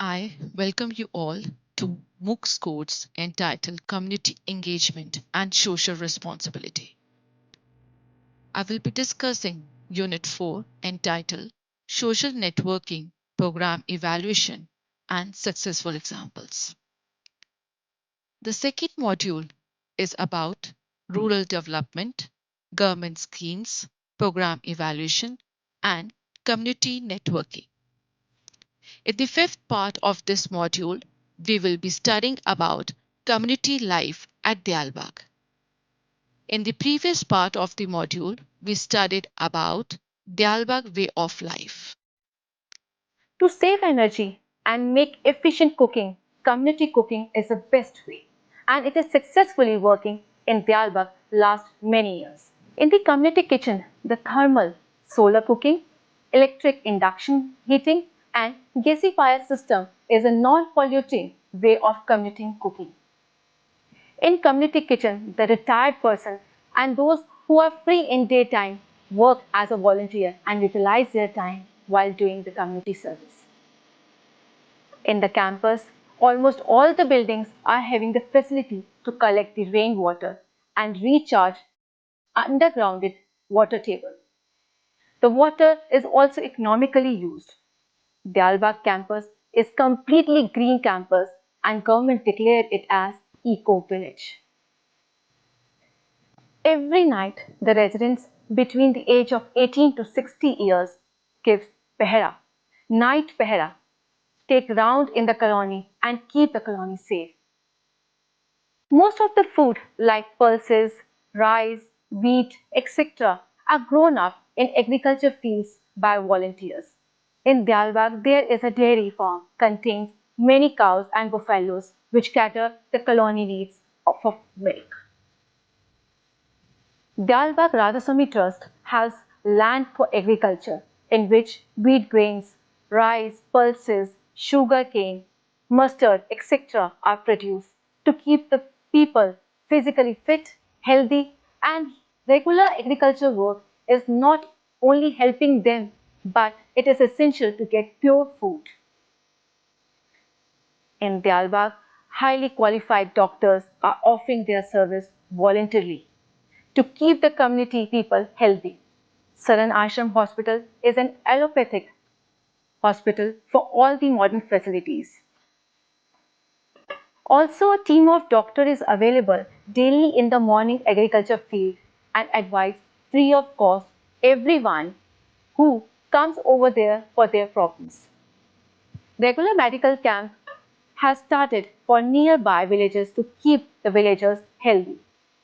I welcome you all to MOOC's course entitled Community Engagement and Social Responsibility. I will be discussing Unit 4 entitled Social Networking, Program Evaluation, and Successful Examples. The second module is about rural development, government schemes, program evaluation, and community networking. In the fifth part of this module, we will be studying about community life at Diyalbagh. In the previous part of the module, we studied about Diyalbagh way of life. To save energy and make efficient cooking, community cooking is the best way, and it is successfully working in Diyalbagh last many years. In the community kitchen, the thermal, solar cooking, electric induction heating, and gasifier system is a non-polluting way of community cooking. In community kitchen, the retired person and those who are free in daytime work as a volunteer and utilize their time while doing the community service. In the campus, almost all the buildings are having the facility to collect the rainwater and recharge undergrounded water table. The water is also economically used. Diyalbagh campus is completely green campus and government declared it as eco village. Every night, the residents between the age of 18 to 60 years give pehera, night pehera, take round in the colony and keep the colony safe. Most of the food like pulses, rice, wheat, etc. are grown up in agriculture fields by volunteers. In Diyalbagh, there is a dairy farm contains many cows and buffaloes which cater the colony needs of milk. Diyalbagh Radhaswamy Trust has land for agriculture in which wheat grains, rice, pulses, sugar cane, mustard, etc. are produced to keep the people physically fit, healthy, and regular agriculture work is not only helping them but it is essential to get pure food. In Diyalbagh, highly qualified doctors are offering their service voluntarily to keep the community people healthy. Saran Ashram Hospital is an allopathic hospital for all the modern facilities. Also, a team of doctors is available daily in the morning agriculture field and advise free of cost everyone who comes over there for their problems. Regular medical camp has started for nearby villages to keep the villagers healthy.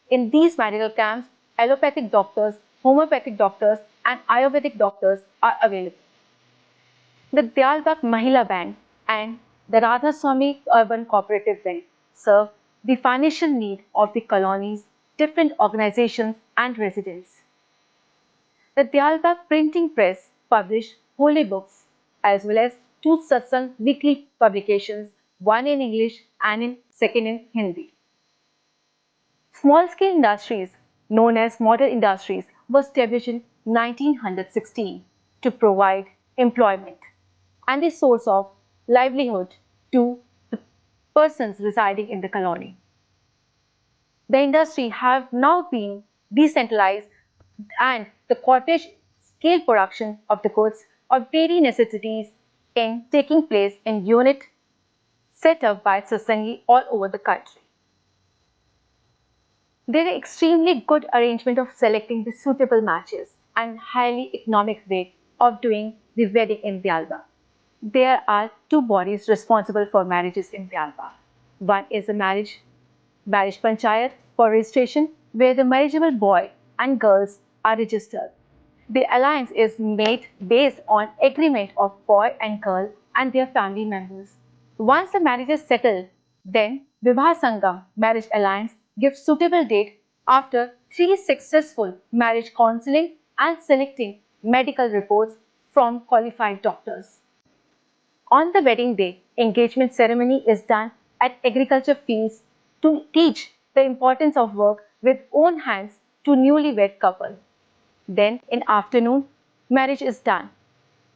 In these medical camps, allopathic doctors, homeopathic doctors, and Ayurvedic doctors are available. The Diyalbagh Mahila Bank and the Radha Swami Urban Cooperative Bank serve the financial need of the colonies, different organizations, and residents. The Diyalbagh Printing Press published holy books as well as two satsang weekly publications, one in English and second in Hindi. Small-scale industries, known as model industries, were established in 1916 to provide employment and a source of livelihood to the persons residing in the colony. The industry have now been decentralized and the cottage scale production of the goods of daily necessities is taking place in unit set up by Satsangi all over the country. There is extremely good arrangement of selecting the suitable matches and highly economic way of doing the wedding in Diyalbagh. There are two bodies responsible for marriages in Diyalbagh. One is the marriage panchayat for registration where the marriageable boy and girls are registered. The alliance is made based on agreement of boy and girl and their family members. Once the marriage is settled, then Vivah Sangam marriage alliance gives suitable date after 3 successful marriage counseling and selecting medical reports from qualified doctors. On the wedding day, engagement ceremony is done at agriculture fields to teach the importance of work with own hands to newlywed couple. Then in afternoon, marriage is done.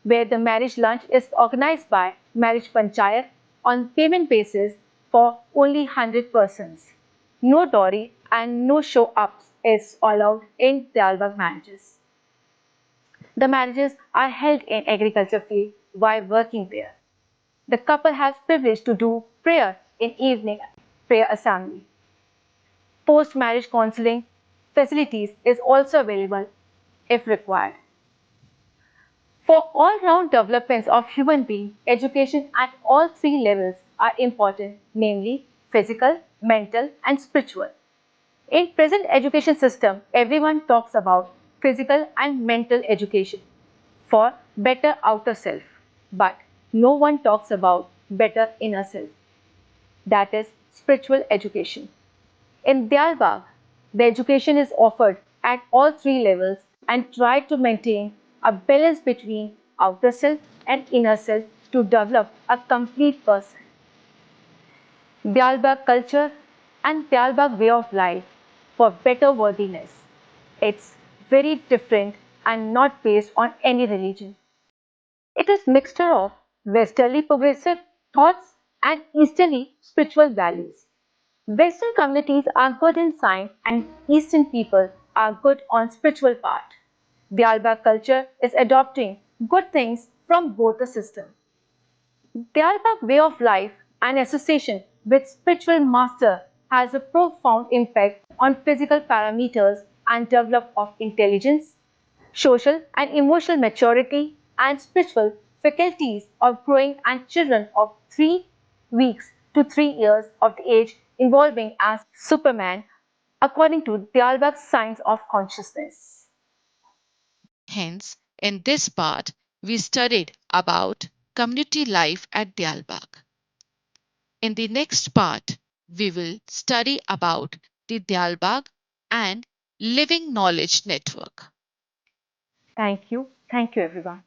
where the marriage lunch is organized by marriage panchayat on payment basis for only 100 persons. No dowry and no show ups is allowed in Dalbag marriages. The marriages are held in agriculture field while working there. The couple has privilege to do prayer in evening prayer assembly. Post marriage counseling facilities is also available if required. For all-round developments of human being, education at all three levels are important, namely physical, mental, and spiritual. In present education system, everyone talks about physical and mental education for better outer self, but no one talks about better inner self, that is spiritual education. In Diyarbakh, the education is offered at all three levels and try to maintain a balance between outer self and inner self to develop a complete person. Diyarbakh culture and Diyarbakh way of life for better worthiness. It's very different and not based on any religion. It is mixture of westerly progressive thoughts and easterly spiritual values. Western communities are good in science and Eastern people are good on spiritual part. The Alba culture is adopting good things from both the systems. The Alba way of life and association with spiritual master has a profound impact on physical parameters and development of intelligence, social and emotional maturity, and spiritual faculties of growing and children of 3 weeks to 3 years of age evolving as Superman according to Dalbach's Science of Consciousness. Hence, in this part, we studied about community life at Diyarbakh. In the next part, we will study about the Diyarbakh and Living Knowledge Network. Thank you. Thank you, everyone.